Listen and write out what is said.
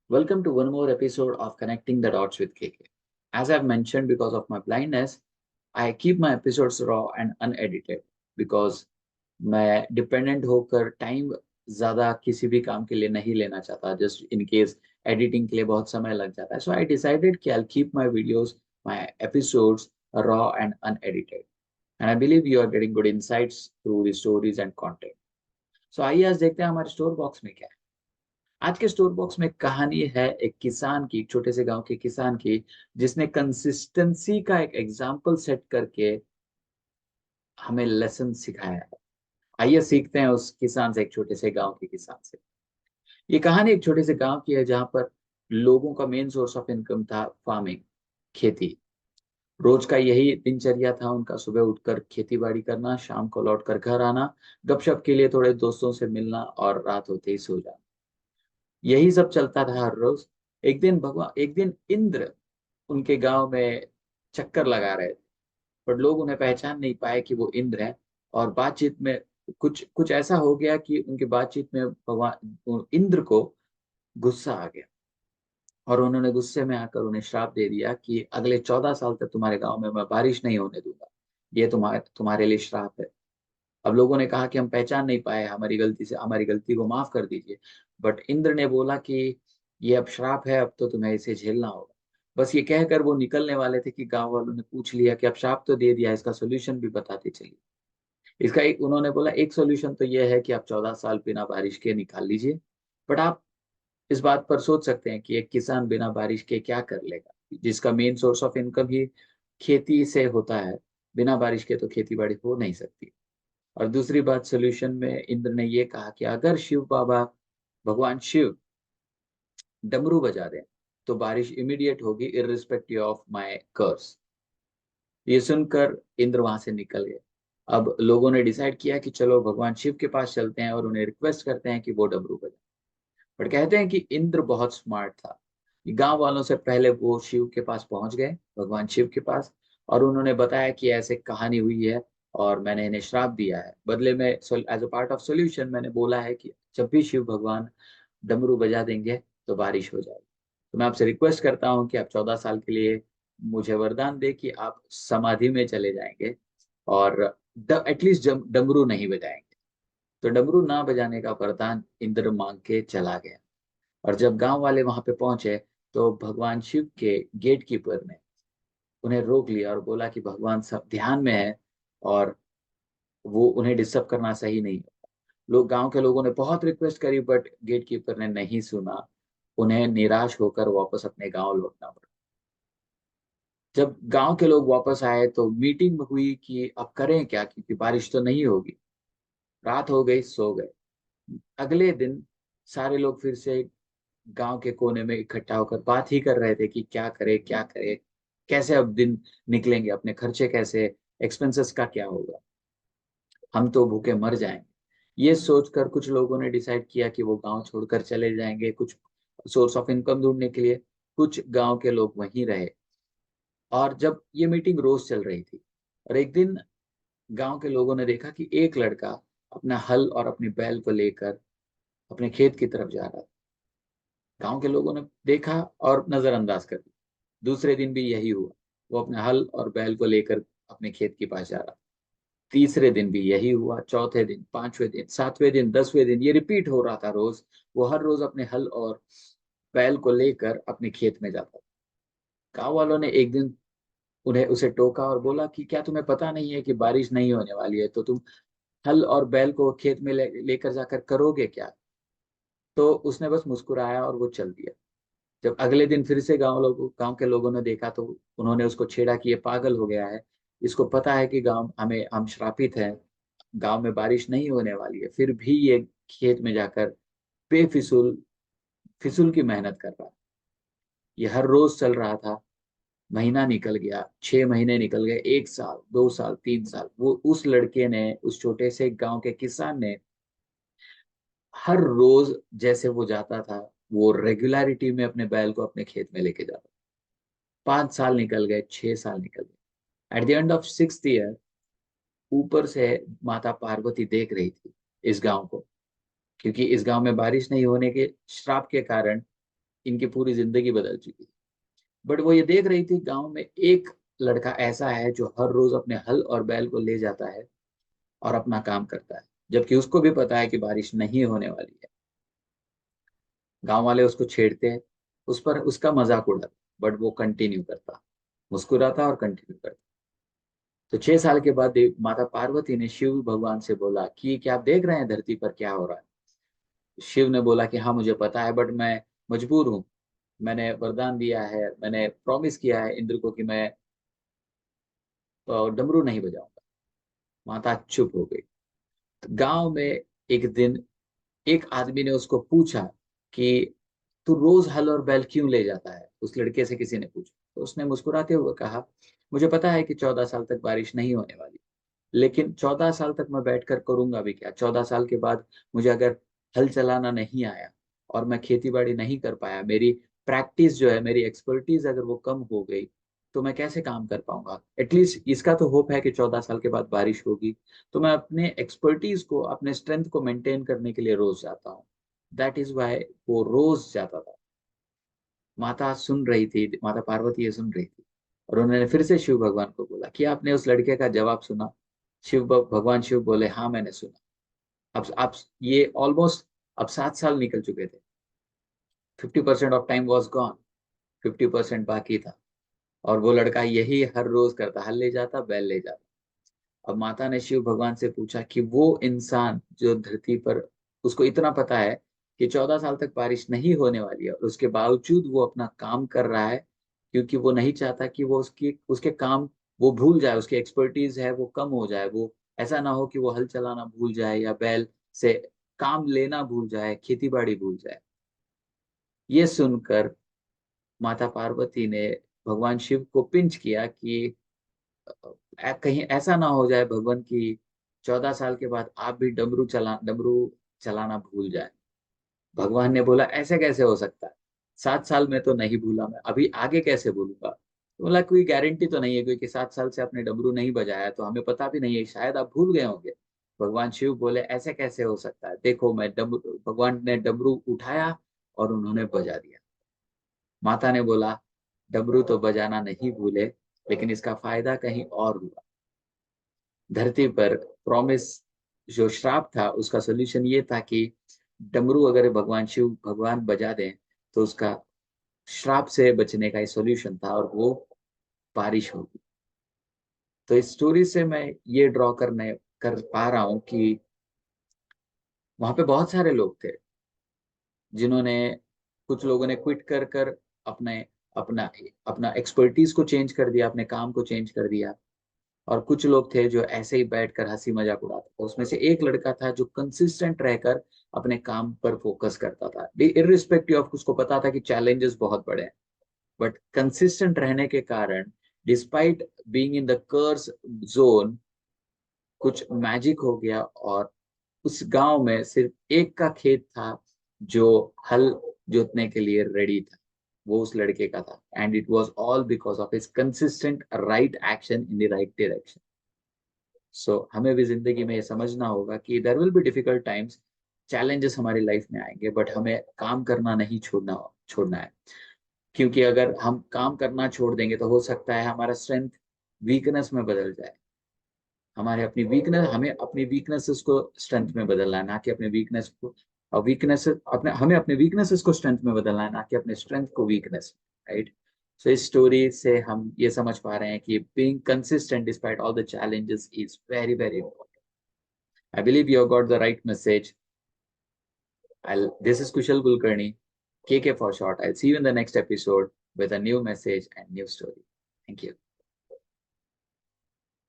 Welcome to one more episode of Connecting the Dots with KK. As I've mentioned, because of my blindness, I keep my episodes raw and unedited because मैं dependent होकर time ज्यादा किसी भी काम के लिए नहीं लेना चाहता जस्ट इन केस एडिटिंग के लिए बहुत समय लग जाता है सो आई डिसाइडेड कि I keep my videos my episodes raw and unedited and I believe you are getting good insights through the stories and content so आइए आज देखते हैं हमारे स्टोर बॉक्स में क्या है। आज के स्टोर बॉक्स में कहानी है एक किसान की, एक छोटे से गांव के किसान की, जिसने कंसिस्टेंसी का एक एग्जाम्पल सेट करके हमें लेसन सिखाया है। आइए सीखते हैं उस किसान से, एक छोटे से गांव के किसान से। ये कहानी एक छोटे से गांव की है जहां पर लोगों का मेन सोर्स ऑफ इनकम था फार्मिंग, खेती। रोज का यही दिनचर्या था उनका, सुबह उठकर खेती बाड़ी करना, शाम को लौटकर घर आना, गपशप के लिए थोड़े दोस्तों से मिलना और रात होते ही सो जाना। यही सब चलता था हर रोज। एक दिन इंद्र उनके गांव में चक्कर लगा रहे थे, पर लोग उन्हें पहचान नहीं पाए कि वो इंद्र हैं। और बातचीत में कुछ कुछ ऐसा हो गया कि उनकी बातचीत में भगवान इंद्र को गुस्सा आ गया और उन्होंने गुस्से में आकर उन्हें श्राप दे दिया कि अगले 14 साल तक तुम्हारे गांव में मैं बारिश नहीं होने दूंगा। ये तुम्हारे लिए श्राप है। अब लोगों ने कहा कि हम पहचान नहीं पाए, हमारी गलती को माफ कर दीजिए। बट इंद्र ने बोला कि ये अब श्राप है, अब तो तुम्हें इसे झेलना होगा। बस ये कहकर वो निकलने वाले थे कि गांव वालों ने पूछ लिया कि अब श्राप तो दे दिया, इसका सोल्यूशन भी बताते चलिए। इसका एक उन्होंने बोला एक सोल्यूशन तो ये है कि आप 14 साल बिना बारिश के निकाल लीजिए। बट आप इस बात पर सोच सकते हैं कि एक किसान बिना बारिश के क्या कर लेगा, जिसका मेन सोर्स ऑफ इनकम ही खेती से होता है। बिना बारिश के तो खेती बाड़ी हो नहीं सकती। और दूसरी बात, सोल्यूशन में इंद्र ने ये कहा कि अगर शिव बाबा, भगवान शिव डमरू बजा दें तो बारिश इमीडिएट होगी इररिस्पेक्टिव ऑफ माय कर्स। ये सुनकर इंद्र वहां से निकल गए। अब लोगों ने डिसाइड किया कि चलो भगवान शिव के पास चलते हैं और उन्हें रिक्वेस्ट करते हैं कि वो डमरू बजाएं। पर कहते हैं कि इंद्र बहुत स्मार्ट था। गांव वालों से पहले वो शिव के पास पहुंच गए, भगवान शिव के पास, और उन्होंने बताया कि ऐसे कहानी हुई है और मैंने इन्हें श्राप दिया है। बदले में as a part of solution मैंने बोला है कि जब भी शिव भगवान डमरू बजा देंगे तो बारिश हो जाएगी। तो मैं आपसे रिक्वेस्ट करता हूँ कि आप 14 साल के लिए मुझे वरदान दे कि आप समाधि में चले जाएंगे और एटलीस्ट डमरू नहीं बजाएंगे। तो डमरू ना बजाने का वरदान इंद्र मांग के चला गया। और जब गांव वाले वहां पे पहुंचे तो भगवान शिव के गेट कीपर ने उन्हें रोक लिया और बोला कि भगवान सब ध्यान में है और वो उन्हें डिस्टर्ब करना सही नहीं। गांव के लोगों ने बहुत रिक्वेस्ट करी बट गेट कीपर ने नहीं सुना। उन्हें निराश होकर वापस अपने गांव लौटना पड़ा। जब गांव के लोग वापस आए तो मीटिंग हुई कि अब करें क्या, क्योंकि बारिश तो नहीं होगी। रात हो गई, सो गए। अगले दिन सारे लोग फिर से गांव के कोने में इकट्ठा होकर बात ही कर रहे थे कि क्या करे क्या करे, कैसे अब दिन निकलेंगे, अपने खर्चे कैसे, एक्सपेंसेस का क्या होगा, हम तो भूखे मर जाएंगे। ये सोचकर कुछ लोगों ने डिसाइड किया कि वो गांव छोड़कर चले जाएंगे कुछ सोर्स ऑफ इनकम ढूंढने के लिए। कुछ गांव के लोग वहीं रहे। और जब ये मीटिंग रोज चल रही थी और एक दिन गांव के लोगों ने देखा कि एक लड़का अपना हल और अपनी बैल को लेकर अपने खेत की तरफ जा रहा था। गांव के लोगों ने देखा और नजरअंदाज कर दिया। दूसरे दिन भी यही हुआ, वो अपने हल और बैल को लेकर अपने खेत के पास जा रहा। तीसरे दिन भी यही हुआ, चौथे दिन, पांचवें दिन, सातवें दिन, 10वें दिन, ये रिपीट हो रहा था रोज। वो हर रोज अपने हल और बैल को लेकर अपने खेत में जाता। गांव वालों ने एक दिन उन्हें उसे टोका और बोला कि क्या तुम्हें पता नहीं है कि बारिश नहीं होने वाली है, तो तुम हल और बैल को खेत में लेकर जाकर करोगे क्या। तो उसने बस मुस्कुराया और वो चल दिया। जब अगले दिन फिर से गांव के लोगों ने देखा तो उन्होंने उसको छेड़ा कि ये पागल हो गया है, इसको पता है कि गांव हमें हम श्रापित हैं, गांव में बारिश नहीं होने वाली है, फिर भी ये खेत में जाकर बेफिजूल फिजूल की मेहनत कर रहा है। ये हर रोज चल रहा था। महीना निकल गया, 6 महीने निकल गए, 1 साल, 2 साल, 3 साल। वो उस लड़के ने, उस छोटे से गांव के किसान ने हर रोज जैसे वो जाता था, वो रेगुलरिटी में अपने बैल को अपने खेत में लेके जाता। 5 साल निकल गए, 6 साल निकल गए। At the end of 6th year ऊपर से माता पार्वती देख रही थी इस गांव को, क्योंकि इस गांव में बारिश नहीं होने के श्राप के कारण इनकी पूरी जिंदगी बदल चुकी थी। बट वो ये देख रही थी गांव में एक लड़का ऐसा है जो हर रोज अपने हल और बैल को ले जाता है और अपना काम करता है, जबकि उसको भी पता है कि बारिश नहीं होने वाली है। गांव वाले उसको छेड़ते हैं, उस पर उसका मजाक उड़ाते, बट वो कंटिन्यू करता, मुस्कुराता और कंटिन्यू करता। तो 6 साल के बाद माता पार्वती ने शिव भगवान से बोला कि क्या आप देख रहे हैं धरती पर क्या हो रहा है? शिव ने बोला कि हाँ मुझे पता है, बट मैं मजबूर हूँ। मैंने वरदान दिया है, मैंने प्रॉमिस किया है इंद्र को कि मैं डमरू नहीं बजाऊंगा। माता चुप हो गई। तो गांव में एक दिन एक आदमी ने उसको पूछा कि तू रोज हल और बैल क्यों ले जाता है? उस लड़के से किसी ने पूछा, तो उसने मुस्कुराते हुए कहा, मुझे पता है कि 14 साल तक बारिश नहीं होने वाली, लेकिन 14 साल तक मैं बैठकर करूंगा भी क्या? 14 साल के बाद मुझे अगर हल चलाना नहीं आया और मैं खेती बाड़ी नहीं कर पाया, मेरी प्रैक्टिस जो है, मेरी एक्सपर्टीज अगर वो कम हो गई, तो मैं कैसे काम कर पाऊंगा? एटलीस्ट इसका तो होप है कि 14 साल के बाद बारिश होगी। तो मैं अपने एक्सपर्टीज को, अपने स्ट्रेंथ को मेंटेन करने के लिए रोज जाता हूँ। दैट इज वाई वो रोज जाता था। माता सुन रही थी, माता पार्वती ये सुन रही थी, और उन्होंने फिर से शिव भगवान को बोला कि आपने उस लड़के का जवाब सुना? भगवान शिव बोले, हाँ मैंने सुना। अब ये ऑलमोस्ट अब 7 साल निकल चुके थे। 50% ऑफ टाइम वॉज गॉन, 50% बाकी था। और वो लड़का यही हर रोज करता, हल ले जाता, बैल ले जाता। अब माता ने शिव भगवान से पूछा कि वो इंसान जो धरती पर, उसको इतना पता है कि 14 साल तक बारिश नहीं होने वाली है, और उसके बावजूद वो अपना काम कर रहा है, क्योंकि वो नहीं चाहता कि वो उसकी उसके काम वो भूल जाए, उसकी एक्सपर्टीज है वो कम हो जाए, वो ऐसा ना हो कि वो हल चलाना भूल जाए या बैल से काम लेना भूल जाए, खेती बाड़ी भूल जाए। ये सुनकर माता पार्वती ने भगवान शिव को पिंच किया कि कहीं ऐसा ना हो जाए भगवान की 14 साल के बाद आप भी डमरू चलाना भूल जाए। भगवान ने बोला, ऐसे कैसे हो सकता है? 7 साल में तो नहीं भूला मैं, अभी आगे कैसे भूलूंगा? तो बोला, कोई गारंटी तो नहीं है, क्योंकि 7 साल से आपने डमरू नहीं बजाया, तो हमें पता भी नहीं है, शायद आप भूल गए होंगे। भगवान शिव बोले, ऐसे कैसे हो सकता है? देखो मैं डमरू, भगवान ने डमरू उठाया और उन्होंने बजा दिया। माता ने बोला, डमरू तो बजाना नहीं भूले, लेकिन इसका फायदा कहीं और हुआ। धरती पर प्रॉमिस, जो श्राप था उसका सोल्यूशन ये था कि डमरू अगर भगवान शिव भगवान बजा दें, तो उसका श्राप से बचने का सोल्यूशन था, और वो बारिश होगी। तो इस स्टोरी से मैं ये ड्रॉ कर पा रहा हूँ कि वहां पे बहुत सारे लोग थे जिन्होंने, कुछ लोगों ने क्विट कर कर अपने अपना अपना एक्सपर्टीज को चेंज कर दिया, अपने काम को चेंज कर दिया। और कुछ लोग थे जो ऐसे ही बैठकर हंसी मजाक उड़ाते थे। उसमें से एक लड़का था जो कंसिस्टेंट रहकर अपने काम पर फोकस करता था, इरिस्पेक्टिव ऑफ, उसको पता था कि चैलेंजेस बहुत बड़े हैं, बट कंसिस्टेंट रहने के कारण, despite being in the curse zone, कुछ मैजिक हो गया। और उस गांव में सिर्फ एक का खेत था जो हल जोतने के लिए रेडी था, वो उस लड़के का था। And it was all because of his consistent right action in the right direction. हमें भी जिंदगी में ये समझना होगा कि there will be difficult times, challenges हमारी लाइफ में आएंगे, बट हमें काम करना नहीं छोड़ना है। क्योंकि अगर हम काम करना छोड़ देंगे, तो हो सकता है हमारा स्ट्रेंथ वीकनेस में बदल जाए। हमें अपनी वीकनेसेस को स्ट्रेंथ में बदलना है, ना कि अपने वीकनेस को, और वीकनेस अपने हमें अपने वीकनेसेस को स्ट्रेंथ में बदलना है, ना कि अपने स्ट्रेंथ को वीकनेस। राइट? सो इस स्टोरी से हम ये समझ पा रहे हैं कि being consistent despite all the challenges is very very important. I believe you got the right message. This is Kushal Kulkarni, KK for short. I'll see you in the next episode with a new message and new story. Thank you.